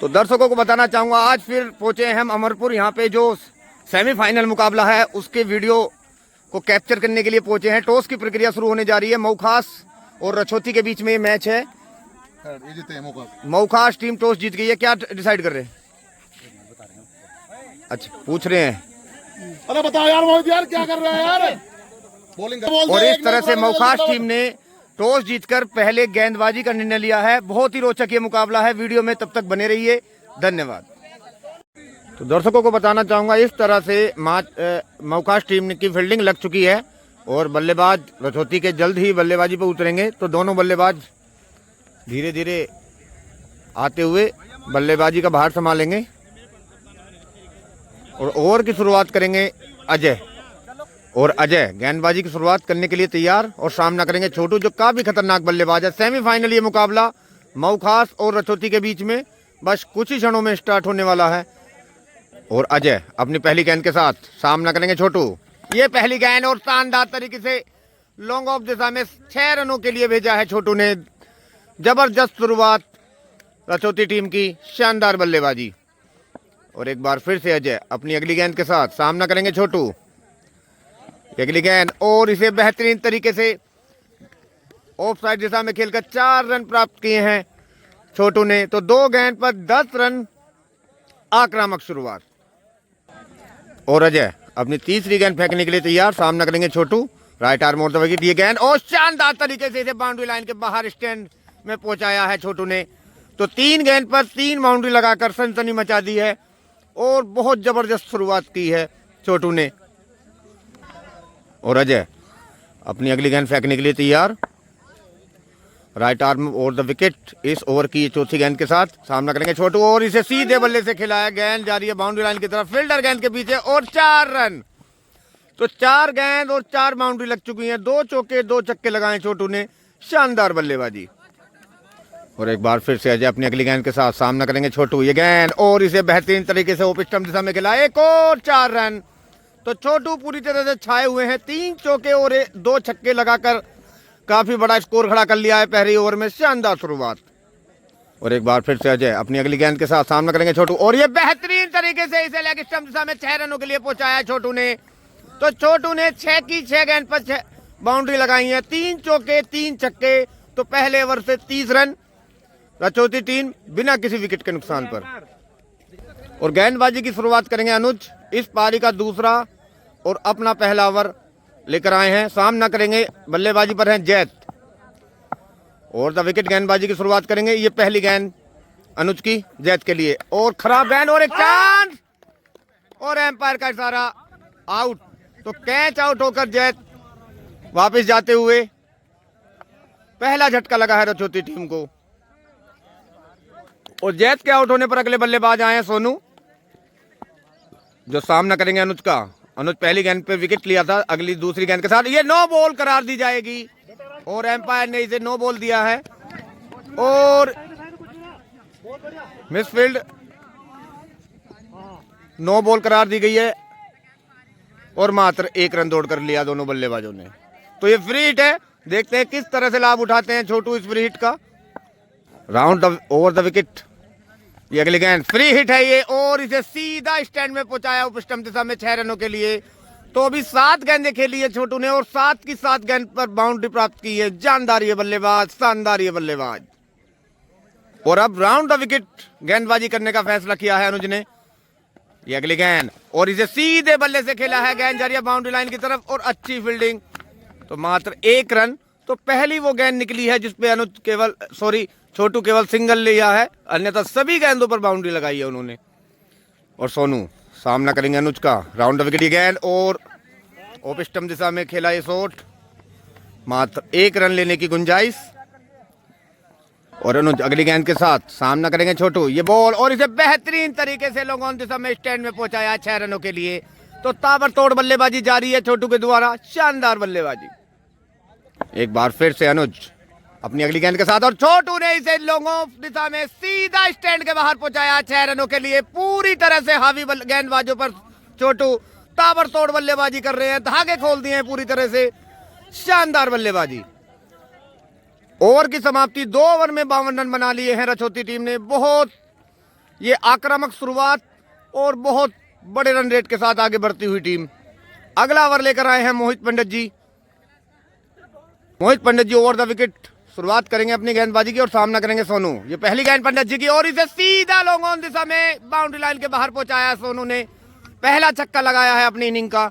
तो दर्शकों को बताना चाहूंगा आज फिर पहुंचे हैं हम अमरपुर। यहाँ पे जो सेमीफाइनल मुकाबला है उसके वीडियो को कैप्चर करने के लिए पहुंचे हैं। टॉस की प्रक्रिया शुरू होने जा रही है। मऊखास और रछोती के बीच में ये मैच है। मऊखास टीम टॉस जीत गई है। क्या डिसाइड कर रहे हैं? अच्छा पूछ रहे हैं। अरे बताओ यार मोहित यार क्या कर रहे हैं यार? बॉलिंग और इस तरह से मऊखास टीम ने टॉस जीतकर पहले गेंदबाजी का निर्णय लिया है। बहुत ही रोचक ये मुकाबला है। वीडियो में तब तक बने रहिए। धन्यवाद। तो दर्शकों को बताना चाहूंगा इस तरह से मऊखास टीम की फील्डिंग लग चुकी है और बल्लेबाज रछोती के जल्द ही बल्लेबाजी पर उतरेंगे। तो दोनों बल्लेबाज धीरे धीरे आते हुए बल्लेबाजी का भार संभालेंगे और ओवर की शुरुआत करेंगे अजय। और अजय गेंदबाजी की शुरुआत करने के लिए तैयार और सामना करेंगे छोटू जो काफी खतरनाक बल्लेबाज है। सेमीफाइनल ये मुकाबला मऊखास और रछोती के बीच में बस कुछ ही क्षणों में स्टार्ट होने वाला है। और अजय अपनी पहली गेंद के साथ सामना करेंगे छोटू। ये पहली गेंद और शानदार तरीके से लॉन्ग ऑफ दिशा में 6 रनों के लिए भेजा है छोटू ने। जबरदस्त शुरुआत रछोती टीम की, शानदार बल्लेबाजी। और एक बार फिर से अजय अपनी अगली गेंद के साथ सामना करेंगे छोटू। अगली गेंद और इसे बेहतरीन तरीके से ऑफ साइड दिशा में खेलकर 4 रन प्राप्त किए हैं छोटू ने। तो 2 गेंद पर 10 रन, आक्रामक शुरुआत। और अजय अपनी तीसरी गेंद फेंकने के लिए तैयार, सामना करेंगे Chhotu. Right arm over the wicket ये गेंद और शानदार तरीके से इसे बाउंड्री लाइन के बाहर स्टैंड में पहुंचाया है छोटू ने। तो 3 गेंद पर 3 बाउंड्री लगाकर सनसनी मचा दी है और बहुत जबरदस्त शुरुआत की है छोटू ने। और अजय अपनी अगली गेंद फेंकने के लिए तैयार, right arm over the wicket इस ओवर की चौथी गेंद के साथ सामना करेंगे छोटू और इसे सीधे बल्ले से खिलाया। गेंद जा रही है बाउंड्री लाइन की तरफ, फील्डर गेंद के पीछे और 4 रन। तो 4 गेंद और 4 बाउंड्री लग चुकी हैं। 2 चौके 2 छक्के लगाए छोटू ने, शानदार बल्लेबाजी। और एक बार फिर से अजय अपनी अगली गेंद के साथ सामना करेंगे छोटू। ये गेंद और इसे बेहतरीन तरीके से ओपन स्टंप दिशा में खिलाया, एक और 4 रन। तो छोटू पूरी तरह से छाए हुए हैं। 3 चौके और 2 छक्के लगाकर काफी बड़ा स्कोर खड़ा कर लिया है पहले ओवर में। शानदार शुरुआत। और एक बार फिर से अजय अपनी अगली गेंद के साथ सामना करेंगे छोटू और ये बेहतरीन तरीके से इसे लेग स्टंप दिशा में 6 रनों के लिए पहुंचाया छोटू ने। तो छोटू ने 6 की 6 गेंद पर 6 बाउंड्री लगाई है। 3 चौके 3 छक्के। तो पहले ओवर से 30 रन, रछोती टीम बिना किसी विकेट के नुकसान पर। और गेंदबाजी की शुरुआत करेंगे अनुज। इस पारी का दूसरा और अपना पहला ओवर लेकर आए हैं। सामना करेंगे बल्लेबाजी पर हैं जैत और द विकेट गेंदबाजी की शुरुआत करेंगे। ये पहली गेंद अनुज की जैत के लिए और खराब गेंद और एक चांस और एम्पायर का इशारा, आउट। तो कैच आउट होकर जैत वापस जाते हुए पहला झटका लगा है रछोती टीम को। और जैत के आउट होने पर अगले बल्लेबाज आए हैं सोनू जो सामना करेंगे अनुज का। अनुज पहली गेंद पे विकेट लिया था, अगली दूसरी गेंद के साथ ये नो बॉल करार दी जाएगी और एम्पायर ने इसे नो बॉल दिया है और मिसफील्ड, नो बॉल करार दी गई है और मात्र 1 रन दौड़ कर लिया दोनों बल्लेबाजों ने। तो ये फ्री हिट है। देखते हैं किस तरह से लाभ उठाते हैं छोटू इस फ्री हिट का। राउंड ओवर द विकेट ये अगली गेंद फ्री हिट है ये और इसे सीधा स्टैंड में पहुंचाया उप स्टंप दिशा में 6 रनों के लिए। तो अभी 7 गेंदें खेली है छोटू ने और 7 की 7 गेंद पर बाउंड्री प्राप्त की है। जानदार ये बल्लेबाज, शानदार ये बल्लेबाज। और अब राउंड द विकेट गेंदबाजी करने का फैसला किया है अनुज ने। ये अगली गेंद और इसे सीधे बल्ले से खेला है। गेंद जा रही है बाउंड्री लाइन की तरफ और अच्छी फील्डिंग। तो मात्र 1 रन। तो पहली वो गेंद निकली है जिसपे अनुज छोटू केवल सिंगल लिया है, अन्यथा सभी गेंदों पर बाउंड्री लगाई है उन्होंने। और सोनू सामना करेंगे अनुज का। राउंड द विकेट ये गेंद और ऑफ स्टंप दिशा में खेला ये शॉट, मात्र 1 रन लेने की गुंजाइश। और अनुज अगली गेंद के साथ सामना करेंगे छोटू। ये बॉल और इसे बेहतरीन तरीके से लॉन्ग ऑन दिशा में स्टैंड में पहुंचाया 6 रनों के लिए। तो ताबड़तोड़ बल्लेबाजी जारी है छोटू के द्वारा, शानदार बल्लेबाजी। एक बार फिर से अनुज अपनी अगली गेंद के साथ और छोटू ने इसे लॉन्ग ऑफ दिशा में सीधा स्टैंड के बाहर पहुंचाया 6 रनों के लिए। पूरी तरह से हावी गेंदबाजों पर छोटू ताबड़तोड़ बल्लेबाजी कर रहे हैं, धागे खोल दिए हैं पूरी तरह से, शानदार बल्लेबाजी। ओवर की समाप्ति 2 ओवर में 52 रन बना लिए हैं रछोती टीम ने। बहुत ये आक्रामक शुरुआत और बहुत बड़े रन रेट के साथ आगे बढ़ती हुई टीम। अगला ओवर लेकर आए हैं मोहित पंडित जी। मोहित पंडित जी ओवर द विकेट शुरुआत करेंगे अपनी गेंदबाजी की और सामना करेंगे सोनू। ये पहली गेंद पंडित जी की और इसे सीधा लॉन्ग ऑन दिशा में बाउंड्री लाइन के बाहर पहुंचाया सोनू ने। पहला छक्का लगाया है अपनी इनिंग का।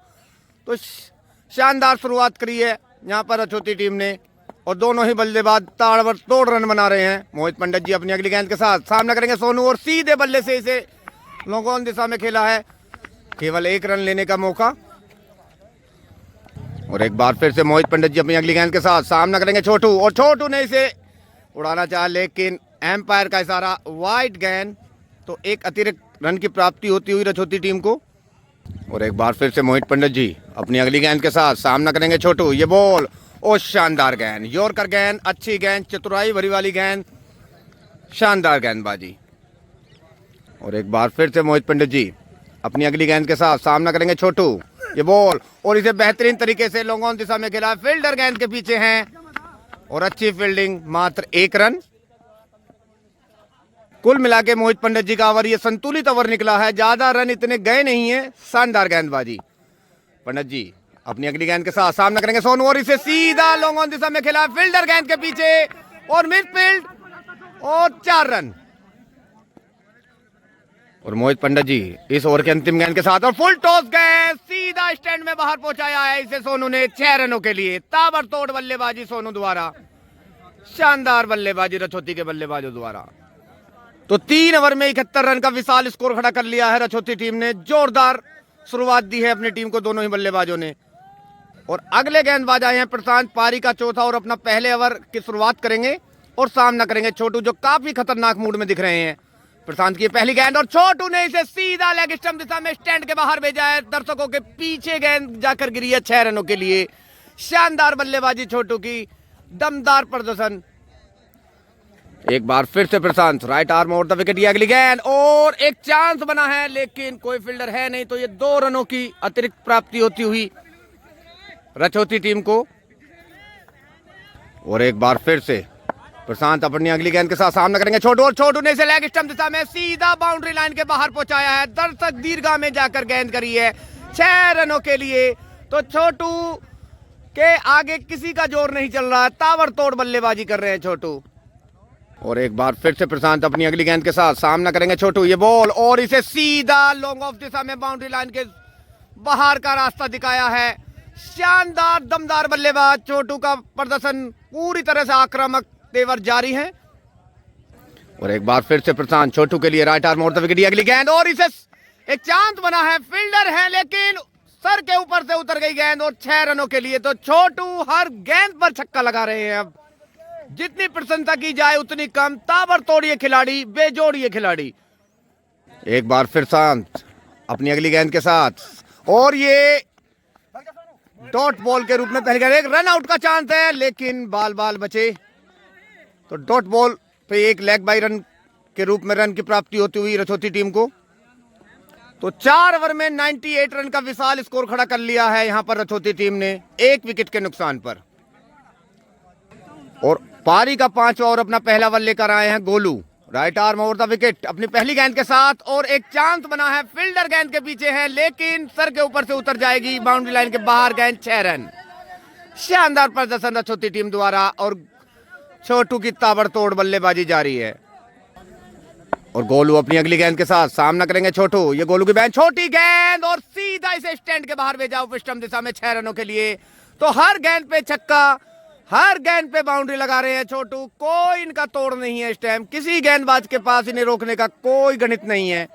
तो शानदार शुरुआत करी है यहाँ पर अछूती टीम ने और दोनों ही बल्लेबाज ताबड़तोड़ रन बना रहे हैं। मोहित पंडित जी अपनी अगली गेंद के साथ सामना करेंगे सोनू और सीधे बल्ले से इसे लॉन्ग ऑन दिशा में खेला है। केवल 1 रन लेने का मौका। और एक बार फिर से मोहित पंडित जी अपनी अगली गेंद के साथ सामना करेंगे छोटू और छोटू ने इसे उड़ाना चाहा लेकिन एम्पायर का इशारा वाइड गेंद। तो एक अतिरिक्त रन की प्राप्ति होती हुई रछोती टीम को। और एक बार फिर से मोहित पंडित जी अपनी अगली गेंद के साथ सामना करेंगे छोटू। ये बॉल और शानदार गेंद, यॉर्कर गेंद, अच्छी गेंद, चतुराई भरी वाली गेंद, शानदार गेंदबाजी। और एक बार फिर से मोहित पंडित जी अपनी अगली गेंद के साथ सामना करेंगे छोटू। ये बॉल और इसे बेहतरीन तरीके से लॉन्ग ऑन दिशा में खेला। फील्डर गेंद के पीछे हैं और अच्छी फील्डिंग, मात्र 1 रन। कुल मिला के मोहित पंडित जी का ओवर ये संतुलित ओवर निकला है, ज्यादा रन इतने गए नहीं है। शानदार गेंदबाजी। पंडित जी अपनी अगली गेंद के साथ सामना करेंगे सोनू और इसे सीधा लॉन्ग ऑन दिशा में खेला। फील्डर गेंद के पीछे और मिडफील्ड और 4 रन। और मोहित पंडित जी इस ओवर के अंतिम गेंद के साथ और फुल टॉस गेंद सीधा स्टैंड में बाहर पहुंचाया है इसे सोनू ने 6 रनों के लिए। ताबड़तोड़ बल्लेबाजी सोनू द्वारा, शानदार बल्लेबाजी रछोती के बल्लेबाजों द्वारा। तो 3 ओवर में 71 रन का विशाल स्कोर खड़ा कर लिया है रछोती टीम ने। जोरदार शुरुआत दी है अपनी टीम को दोनों ही बल्लेबाजों ने। और अगले गेंदबाज आए हैं प्रशांत पारी का चौथा और अपना पहले ओवर की शुरुआत करेंगे और सामना करेंगे छोटू जो काफी खतरनाक मूड में दिख रहे हैं। प्रशांत की पहली गेंद और छोटू ने इसे सीधा लेग स्टंप दिशा में स्टैंड के बाहर भेजा है। दर्शकों के पीछे गेंद जाकर गिरी है 6 रनों के लिए। शानदार बल्लेबाजी छोटू की, दमदार प्रदर्शन। एक बार फिर से Prashant right arm over the wicket. ये अगली गेंद और एक चांस बना है लेकिन कोई फील्डर है नहीं। तो ये 2 रनों की अतिरिक्त प्राप्ति होती हुई रछोती टीम को। और एक बार फिर से प्रशांत अपनी अगली गेंद के साथ सामना करेंगे छोटू और छोटू ने इसे लेग स्टंप दिशा में सीधा बाउंड्री लाइन के बाहर पहुंचाया है। दर्शक दीर्घा में जाकर गेंद करी है 6 रनों के लिए। तो छोटू के आगे किसी का जोर नहीं चल रहा है, ताबड़तोड़ बल्लेबाजी कर रहे हैं छोटू। और एक बार फिर से प्रशांत अपनी अगली गेंद के साथ सामना करेंगे छोटू। ये बॉल और इसे सीधा लॉन्ग ऑफ दिशा में बाउंड्री लाइन के बाहर का रास्ता दिखाया है। शानदार दमदार बल्लेबाज छोटू का प्रदर्शन पूरी तरह से आक्रामक तेवर जारी है। और एक बार फिर से प्रशांत छोटू के लिए right arm over the wicket. अगली गेंद और इसे एक चांस बना है, फील्डर है लेकिन सर के ऊपर से उतर गई गेंद और 6 रनों के लिए। तो छोटू हर गेंद पर छक्का लगा रहे हैं। अब जितनी प्रशंसा की जाए उतनी कम। ताबड़तोड़ ये खिलाड़ी, बेजोड़ ये खिलाड़ी। एक बार फिर शांत अपनी अगली गेंद के साथ और ये डॉट बॉल के रूप में पहले गेंद, एक रन आउट का चांस है लेकिन बाल बचे। तो डॉट बॉल पे एक लेग बाई रन के रूप में रन की प्राप्ति होती हुई रछोती टीम को। तो 4 ओवर में 98 रन का विशाल स्कोर खड़ा कर लिया है यहां पर रछोती टीम ने 1 विकेट के नुकसान पर। और पारी का 5वां ओवर अपना पहला ओवर लेकर आए हैं Golu. Right arm over the wicket अपनी पहली गेंद के साथ और एक चांस बना है। फील्डर गेंद के पीछे है लेकिन सर के ऊपर से उतर जाएगी बाउंड्री लाइन के बाहर। गेंद 6 रन। शानदार प्रदर्शन रछोती टीम द्वारा और छोटू की ताबड़तोड़ बल्लेबाजी जारी है। और गोलू अपनी अगली गेंद के साथ सामना करेंगे छोटू। ये गोलू की गेंद, छोटी गेंद और सीधा इसे स्टैंड के बाहर भेजा ऑफ स्टंप दिशा में 6 रनों के लिए। तो हर गेंद पे छक्का, हर गेंद पे बाउंड्री लगा रहे हैं छोटू। कोई इनका तोड़ नहीं है इस टाइम, किसी गेंदबाज के पास इन्हें रोकने का कोई गणित नहीं है।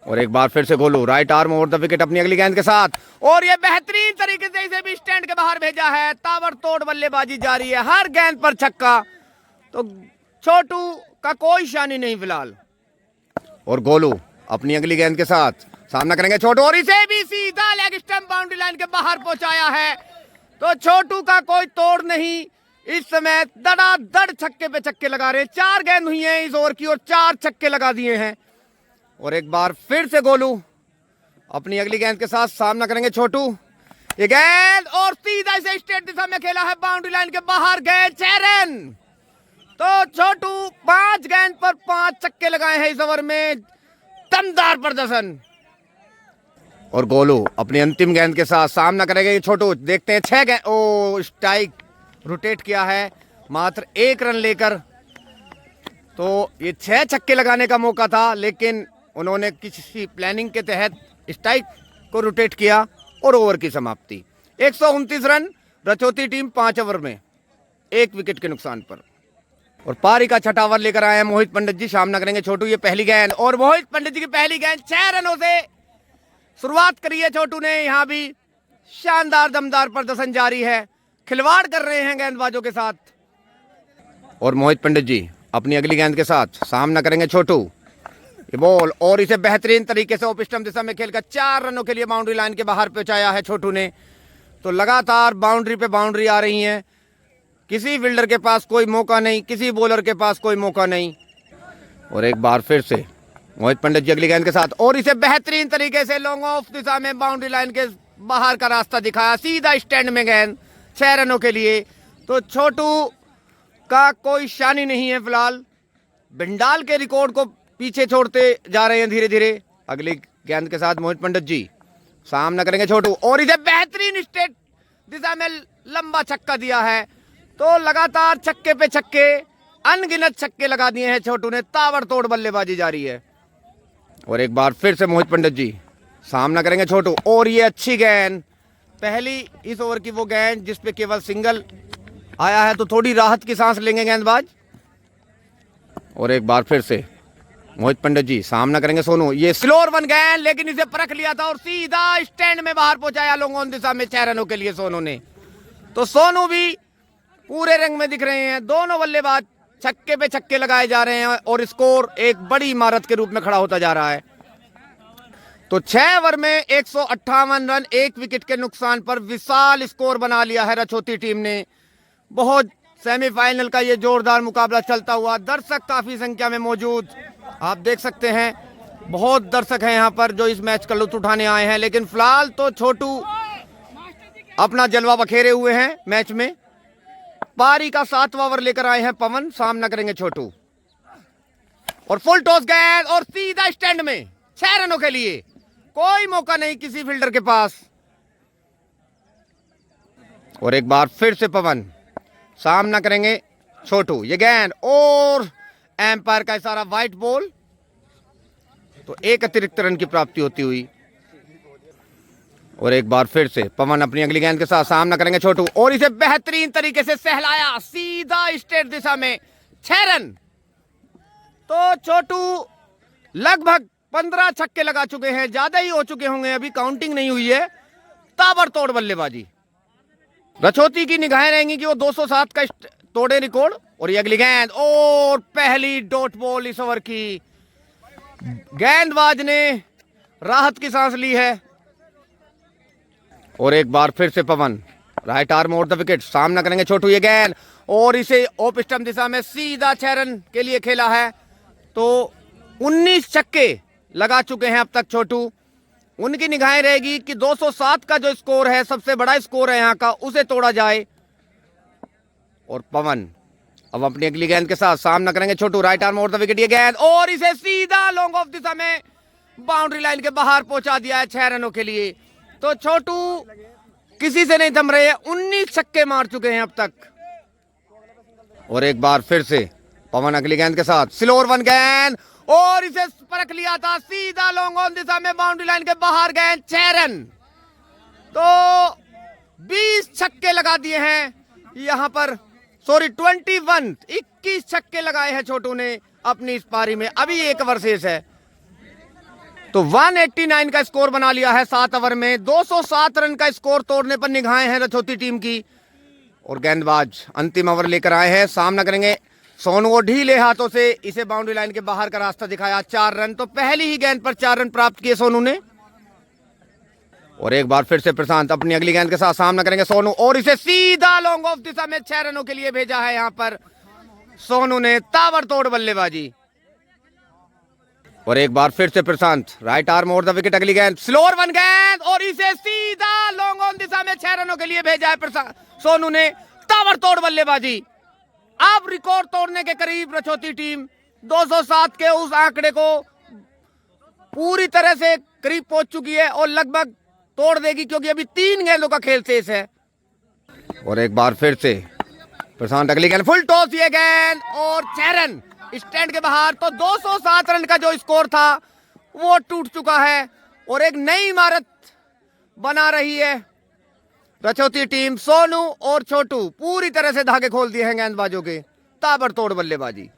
और एक बार फिर से Golu right arm over the wicket अपनी अगली गेंद के साथ और ये बेहतरीन तरीके से इसे भी स्टैंड के बाहर भेजा है। ताबड़तोड़ बल्लेबाजी जारी है, हर गेंद पर छक्का। तो छोटू का कोई शानी नहीं फिलहाल। और गोलू अपनी अगली गेंद के साथ सामना करेंगे छोटू और इसे भी सीधा लेग स्टंप बाउंड्री लाइन के बाहर पहुंचाया है। तो छोटू का कोई तोड़ नहीं। इस समय धड़ाधड़ छक्के पे छक्के लगा रहे हैं। 4 गेंद हुई हैं इस ओवर की और 4 छक्के लगा दिए हैं। और एक बार फिर से गोलू अपनी अगली गेंद के साथ सामना करेंगे छोटू। ये गेंद और सीधा इसे स्ट्रेट दिशा में खेला है बाउंड्री लाइन के बाहर। गेंद 6 रन। तो छोटू 5 गेंद पर 5 छक्के लगाए हैं इस ओवर में, दमदार प्रदर्शन। और गोलू अपनी अंतिम गेंद के साथ सामना करेंगे छोटू। देखते हैं 6 गेंद, ओ स्ट्राइक रोटेट किया है मात्र 1 रन लेकर। तो ये 6 छक्के लगाने का मौका था, लेकिन उन्होंने किसी प्लानिंग के तहत स्ट्राइक को रोटेट किया और ओवर की समाप्ति। 129 रन, रचौती टीम 5 ओवर में 1 विकेट के नुकसान पर। और पारी का छठा ओवर लेकर आए हैं मोहित पंडित जी, सामना करेंगे छोटू। ये पहली गेंद और मोहित पंडित जी की पहली गेंद, 6 रनों से शुरुआत करी है छोटू ने। यहां भी शानदार दमदार प्रदर्शन जारी है, खिलवाड़ कर रहे हैं गेंदबाजों के साथ। और मोहित पंडित जी अपनी अगली गेंद के साथ सामना करेंगे छोटू। ये बॉल और इसे बेहतरीन तरीके से ऑफ स्टंप दिशा में खेलकर 4 रनों के लिए बाउंड्री लाइन के बाहर पहुंचाया है छोटू ने। तो लगातार बाउंड्री पे बाउंड्री आ रही है, किसी फील्डर के पास कोई मौका नहीं, किसी बॉलर के पास कोई मौका नहीं। और एक बार फिर से मोहित पंडित जी अगली गेंद के साथ, और इसे बेहतरीन तरीके से लॉन्ग ऑफ दिशा में बाउंड्री लाइन के बाहर का रास्ता दिखाया, सीधा स्टैंड में गेंद, 6 रनों के लिए। तो छोटू का कोई शानी नहीं है फिलहाल, बिंडाल के रिकॉर्ड को पीछे छोड़ते जा रहे हैं धीरे धीरे। अगली गेंद के साथ मोहित पंडित जी सामना करेंगे छोटू, और इसे बेहतरीन स्ट्रेट दिशा में लंबा छक्का दिया है। तो लगातार छक्के पे छक्के, अनगिनत छक्के लगा दिए हैं छोटू ने, ताबड़तोड़ बल्लेबाजी जारी है। और एक बार फिर से मोहित पंडित जी सामना करेंगे छोटू, और ये अच्छी गेंद, पहली इस ओवर की वो गेंद जिसपे केवल सिंगल आया है, तो थोड़ी राहत की सांस लेंगे गेंदबाज। और एक बार फिर से मोहित पंडित जी सामना करेंगे सोनू। ये स्लोअर वन गेंद, लेकिन इसे परख लिया था और सीधा स्टैंड में बाहर पहुंचाया लॉन्ग ऑन दिशा में 6 रनों के लिए सोनू ने। तो सोनू भी पूरे रंग में दिख रहे हैं, दोनों बल्लेबाज छक्के पे छक्के लगाए जा रहे हैं और स्कोर एक बड़ी इमारत के रूप में खड़ा होता जा रहा है। तो 6 ओवर में 158 रन, 1 विकेट के नुकसान पर विशाल स्कोर बना लिया है रचौती टीम ने। बहुत सेमीफाइनल का ये जोरदार मुकाबला चलता हुआ, दर्शक काफी संख्या में मौजूद, आप देख सकते हैं बहुत दर्शक हैं यहाँ पर जो इस मैच का लुत्फ उठाने आए हैं। लेकिन फिलहाल तो छोटू अपना जलवा बखेरे हुए हैं मैच में। पारी का 7वां ओवर लेकर आए हैं पवन, सामना करेंगे छोटू। और फुल टॉस गेंद और सीधा स्टैंड में, 6 रनों के लिए, कोई मौका नहीं किसी फील्डर के पास। और एक बार फिर से पवन सामना करेंगे छोटू। ये गेंद और एम्पायर का इशारा, वाइट बॉल, तो 1 अतिरिक्त रन की प्राप्ति होती हुई। और एक बार फिर से पवन अपनी अगली गेंद के साथ सामना करेंगे छोटू, और इसे बेहतरीन तरीके से सहलाया सीधा स्ट्रेट दिशा में, 6 रन। तो छोटू लगभग 15 छक्के लगा चुके हैं, ज्यादा ही हो चुके होंगे, अभी काउंटिंग नहीं हुई है। ताबड़तोड़ बल्लेबाजी, रचौती की निगाहें रहेंगी कि वो 207 का तोड़े रिकॉर्ड। और ये अगली गेंद और पहली डॉट बॉल इस ओवर की, गेंदबाज ने राहत की सांस ली है। और एक बार फिर से Pawan right arm over the wicket, सामना करेंगे छोटू। ये गेंद और इसे ऑफ स्टंप दिशा में सीधा 6 रन के लिए खेला है। तो 19 छक्के लगा चुके हैं अब तक छोटू। उनकी निगाहें रहेगी कि 207 का जो स्कोर है, सबसे बड़ा स्कोर है यहाँ का, उसे तोड़ा जाए। और पवन अब अपनी अगली गेंद के साथ सामना करेंगे Chhotu, right arm over the wicket. ये गेंद और इसे सीधा लॉन्ग ऑफ दिशा में बाउंड्री लाइन के बाहर पहुंचा दिया है 6 रनों के लिए। तो छोटू किसी से नहीं थम रहे हैं, 19 छक्के मार चुके हैं अब तक। और एक बार फिर से पवन अगली गेंद के साथ, स्लोअर वन गेंद और इसे परख लिया था सीधा लॉन्ग ऑन दिशा में बाउंड्री लाइन के बाहर, गेंद, 6 रन। तो 20 छक्के लगा दिए हैं यहां पर, सॉरी 21 छक्के लगाए हैं छोटू ने अपनी इस पारी में। अभी 1 ओवर शेष है, तो 189 का स्कोर बना लिया है 7 ओवर में। 207 रन का स्कोर तोड़ने पर निगाहें हैं रचौती टीम की। और गेंदबाज अंतिम ओवर लेकर आए हैं, सामना करेंगे सोनू। और ढीले हाथों से इसे बाउंड्री लाइन के बाहर का रास्ता दिखाया, 4 रन। तो पहली ही गेंद पर 4 रन प्राप्त किए सोनू ने। और एक बार फिर से प्रशांत अपनी अगली गेंद के साथ सामना करेंगे सोनू, और इसे सीधा लॉन्ग ऑफ दिशा में 6 रनों के लिए भेजा है यहां पर सोनू ने, ताबड़तोड़ बल्लेबाजी। और एक बार फिर से Prashant right arm over the wicket, अगली गेंद स्लोअर वन गेंद और इसे सीधा लॉन्ग ऑन दिशा में 6 रनों के लिए भेजा है सोनू ने, ताबड़तोड़ बल्लेबाजी। अब रिकॉर्ड तोड़ने के करीब रछौती टीम 207 के उस आंकड़े को पूरी तरह से करीब पहुंच चुकी है और लगभग तोड़ देगी, क्योंकि अभी 3 गेंदों का खेल शेष है। और एक बार फिर से प्रशांत अगली गेंद फुल टॉस, ये गेंद और 6 रन स्टैंड के बाहर। तो 207 रन का जो स्कोर था वो टूट चुका है और एक नई इमारत बना रही है रछौती टीम। सोनू और छोटू पूरी तरह से धागे खोल दिए हैं गेंदबाजों के, ताबड़तोड़ बल्लेबाजी।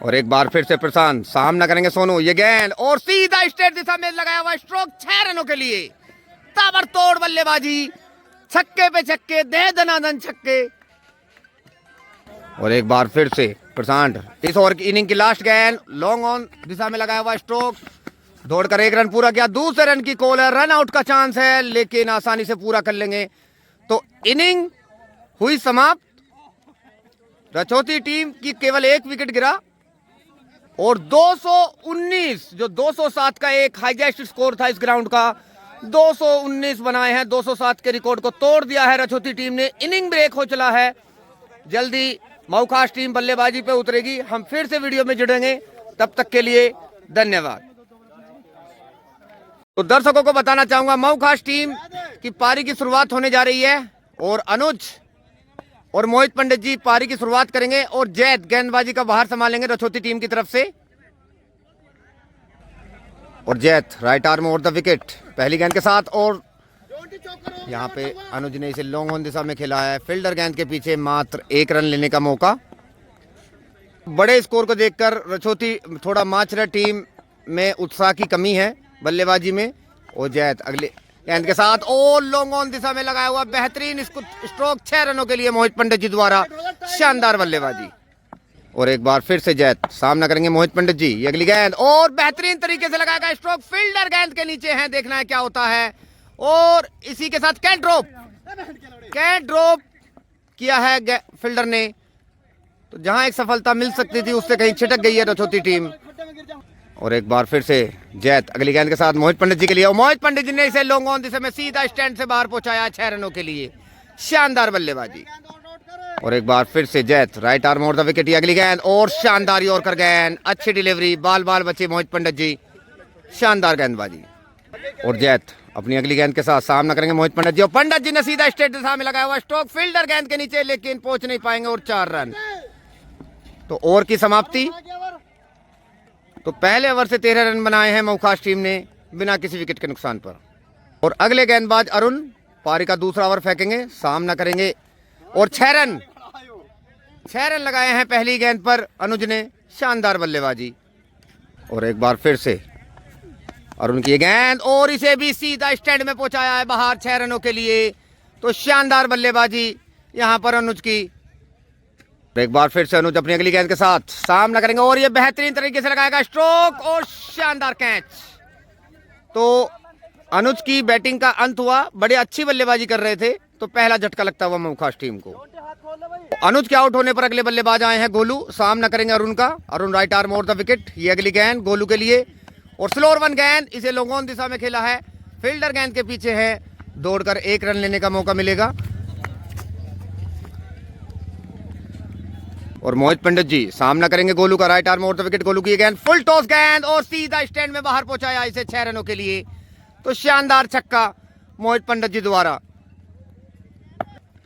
और एक बार फिर से प्रशांत सामना करेंगे सोनू, ये गेंद और सीधा स्ट्रेट दिशा में लगाया हुआ स्ट्रोक 6 रनों के लिए, ताबड़तोड़ बल्लेबाजी, छक्के पे छक्के, दे दनादन छक्के। और एक बार फिर से प्रशांत इस ओवर की इनिंग की लास्ट गेंद लॉन्ग ऑन दिशा में लगाया हुआ स्ट्रोक, दौड़कर 1 रन पूरा किया। दूसरे रन की कॉल है, रन आउट का चांस है, लेकिन आसानी से पूरा कर लेंगे। तो इनिंग हुई समाप्त। रछौती टीम की केवल 1 विकेट गिरा और 219 जो 207 का एक हाईएस्ट स्कोर था इस ग्राउंड का, 219 बनाए हैं। 207 के रिकॉर्ड को तोड़ दिया है रछौती टीम ने। इनिंग ब्रेक हो चला है, जल्दी मऊखास टीम बल्लेबाजी पे उतरेगी। हम फिर से वीडियो में जुड़ेंगे, तब तक के लिए धन्यवाद। तो दर्शकों को बताना चाहूंगा मऊखास टीम की पारी की शुरुआत होने जा रही है और अनुज और मोहित पंडित जी पारी की शुरुआत करेंगे और जैद गेंदबाजी का बाहर संभालेंगे रछौती टीम की तरफ से। और Zaid right arm over the wicket पहली गेंद के साथ, और यहाँ पे अनुज ने इसे लॉन्ग ऑन दिशा में खेला है। फील्डर गेंद के पीछे मात्र 1 रन लेने का मौका। बड़े स्कोर को देखकर रछौती थोड़ा माच रहा, टीम में उत्साह की कमी है बल्लेबाजी में। और जैद अगले गेंद के साथ और लॉन्ग ऑन दिशा में लगाया हुआ बेहतरीन स्ट्रोक 6 रनों के लिए मोहित पंडित जी द्वारा, शानदार बल्लेबाजी। और एक बार फिर से जैद सामना करेंगे मोहित पंडित जी, ये अगली गेंद और बेहतरीन तरीके से लगाया गया स्ट्रोक, फील्डर गेंद के नीचे है, देखना है क्या होता है। और इसी के साथ कैच ड्रॉप किया है फील्डर ने, तो जहां एक सफलता मिल सकती थी उससे कहीं छिटक गई है रछौती टीम। और एक बार फिर से जैद अगली गेंद के साथ मोहित पंडित जी के लिए, और मोहित पंडित जी ने इसे लॉन्ग ऑन दिशा में सीधा स्टैंड से बाहर पहुंचाया 6 रनों के लिए, शानदार बल्लेबाजी। और एक बार फिर से Zaid right arm over the wicket, ये अगली गेंद और शानदार यॉर्कर गेंद, अच्छी डिलीवरी, बाल बाल बचे मोहित पंडित जी, शानदार गेंदबाजी। और जैद अपनी अगली गेंद के साथ सामना करेंगे मोहित पंडित जी, और पंडित जी ने सीधा स्ट्रेट दिशा में लगाया हुआ स्ट्रोक, फील्डर गेंद के नीचे, लेकिन पहुंच नहीं पाएंगे और 4 रन। तो ओवर की समाप्ति। तो पहले ओवर से 13 रन बनाए हैं मऊखास टीम ने बिना किसी विकेट के नुकसान पर। और अगले गेंदबाज अरुण पारी का दूसरा ओवर फेंकेंगे, सामना करेंगे और 6 रन लगाए हैं पहली गेंद पर अनुज ने, शानदार बल्लेबाजी। और एक बार फिर से अरुण की गेंद और इसे भी सीधा स्टैंड में पहुंचाया है बाहर 6 रनों के लिए, तो शानदार बल्लेबाजी यहां पर अनुज की। एक बार फिर से अनुज अपनी अगली गेंद के साथ सामना करेंगे और ये बेहतरीन तरीके से लगाएगा स्ट्रोक और शानदार कैच। तो अनुज की बैटिंग का अंत हुआ, बड़ी अच्छी बल्लेबाजी कर रहे थे, तो पहला झटका लगता हुआ मऊखास टीम को। अनुज के आउट होने पर अगले बल्लेबाज आए हैं गोलू, सामना करेंगे अरुण का। Arun right arm over the wicket, ये अगली गेंद गोलू के लिए और स्लोअर वन गेंद, इसे लॉन्ग ऑन दिशा में खेला है, फील्डर गेंद के पीछे है, दौड़कर 1 रन लेने का मौका मिलेगा। और मोहित पंडित जी सामना करेंगे गोलू का, right arm over the wicket, Golu की गेंद फुल टॉस गेंद और सीधा स्टैंड में बाहर पहुंचाया इसे 6 रनों के लिए, तो शानदार छक्का मोहित पंडित जी द्वारा।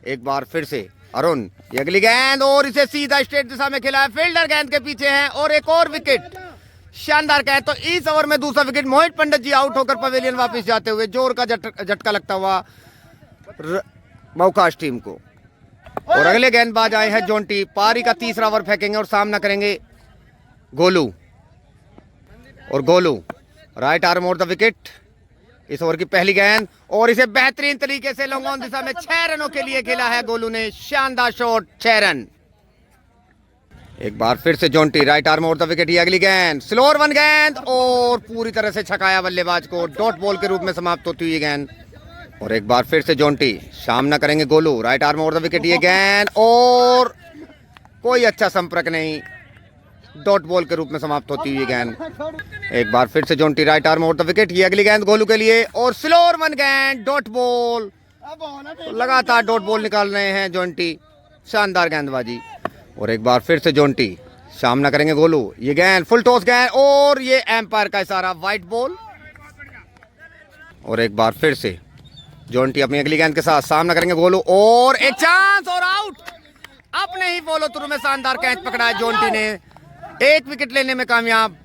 एक बार फिर से अरुण, ये अगली गेंद और इसे सीधा स्ट्रेट दिशा में खेला है, फील्डर गेंद के पीछे है और एक और विकेट, शानदार गेंद। तो इस ओवर में दूसरा विकेट, मोहित पंडित जी आउट होकर पवेलियन वापस जाते हुए, जोर का झटका लगता हुआ मऊखास टीम को। और अगले गेंदबाज आए हैं जोंटी, पारी का तीसरा ओवर फेंकेंगे और सामना करेंगे गोलू। और Golu right arm over the wicket, इस ओवर की पहली गेंद और इसे बेहतरीन तरीके से लॉन्ग ऑन दिशा में 6 रनों के लिए खेला है गोलू ने, शानदार शॉट, 6 रन। एक बार फिर से Jonty right arm over the wicket, ये अगली गेंद स्लोअर वन गेंद और पूरी तरह से छकाया बल्लेबाज को, डॉट बॉल के रूप में समाप्त होती हुई गेंद। और एक बार फिर से जोंटी सामना करेंगे Golu, right arm over the wicket, ये गेंद और कोई अच्छा संपर्क नहीं, डॉट बॉल के रूप में समाप्त होती हुई गेंद। एक बार फिर से Jonty right arm over the wicket, ये अगली गेंद गोलू के लिए और स्लोअर वन गेंद, डॉट बॉल, तो लगातार डॉट बॉल निकाल रहे हैं जोंटी, शानदार गेंदबाजी। और एक बार फिर से जोंटी सामना करेंगे गोलू। ये गेंद फुल टॉस गेंद और ये एम्पायर का इशारा, वाइट बॉल। और एक बार फिर से जोंटी अपनी अगली गेंद के साथ सामना करेंगे गोलू और एक चांस और आउट। अपने ही फॉलो थ्रू में शानदार कैच पकड़ा है जोंटी ने, 1 विकेट लेने में कामयाब।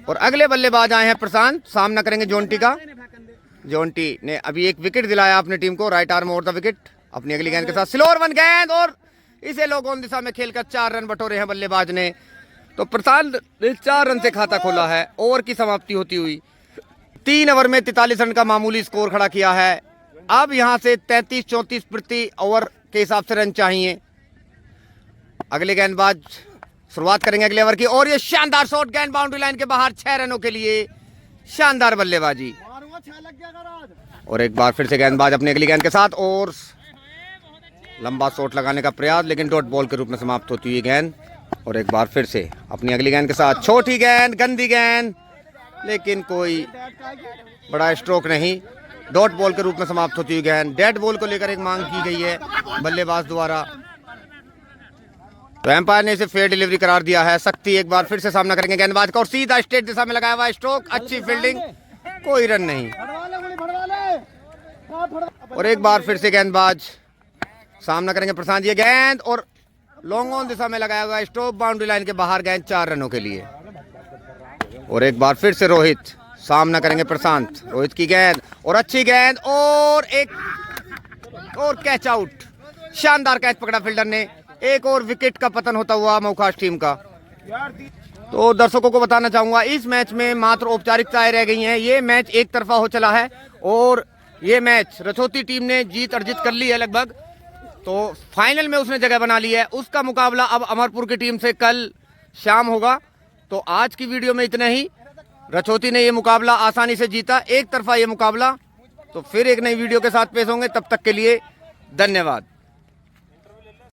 और अगले बल्लेबाज आए हैं प्रशांत, सामना करेंगे जोंटी का। जोंटी ने अभी 1 विकेट दिलाया अपनी टीम को, right arm over the wicket अपनी अगली गेंद के साथ। स्लोअर 1 गेंद और इसे लो ऑन दिशा में खेलकर 4 रन बटोरे हैं बल्लेबाज ने। तो प्रशांत ने 4 रन से खाता खोला है। ओवर की समाप्ति होती हुई 3 ओवर में 43 रन का मामूली स्कोर खड़ा किया है। अब यहां से 33-34 प्रति ओवर के हिसाब से रन चाहिए। अगले गेंदबाज शुरुआत करेंगे अगले ओवर की और ये शानदार शॉट, गेंद बाउंड्री लाइन के बाहर, 6 रनों के लिए शानदार बल्लेबाजी। और एक बार फिर से गेंदबाज अपनी अगली गेंद के साथ और लंबा शॉट लगाने का प्रयास, लेकिन डॉट बॉल के रूप में समाप्त होती हुई गेंद। और एक बार फिर से अपनी अगली गेंद के साथ छोटी गेंद, गंदी गेंद, लेकिन कोई बड़ा स्ट्रोक नहीं, डॉट बॉल के रूप में समाप्त होती हुई गेंद। डेड बॉल को लेकर एक मांग की गई है बल्लेबाज द्वारा, तो एम्पायर ने इसे फेयर डिलीवरी करार दिया है। शक्ति एक बार फिर से सामना करेंगे गेंदबाज का और सीधा स्ट्रेट दिशा में लगाया हुआ स्ट्रोक, अच्छी फील्डिंग, कोई रन नहीं। और एक बार फिर से गेंदबाज सामना करेंगे प्रशांत, ये गेंद और लॉन्ग ऑन दिशा में लगाया हुआ स्ट्रोक, बाउंड्री लाइन के बाहर, गेंद 4 रनों के लिए। और एक बार फिर से रोहित सामना करेंगे प्रशांत, रोहित की गेंद और अच्छी गेंद और एक और कैच आउट, शानदार कैच पकड़ा फील्डर ने। एक और विकेट का पतन होता हुआ मोखास टीम का। तो दर्शकों को बताना चाहूंगा इस मैच में मात्र औपचारिकताएं रह गई हैं। ये मैच एक तरफा हो चला है और ये मैच रछोती टीम ने जीत अर्जित कर ली है लगभग, तो फाइनल में उसने जगह बना ली है। उसका मुकाबला अब अमरपुर की टीम से कल शाम होगा। तो आज की वीडियो में इतना ही। रछोती ने ये मुकाबला आसानी से जीता, एक तरफा ये मुकाबला। तो फिर एक नई वीडियो के साथ पेश होंगे, तब तक के लिए धन्यवाद।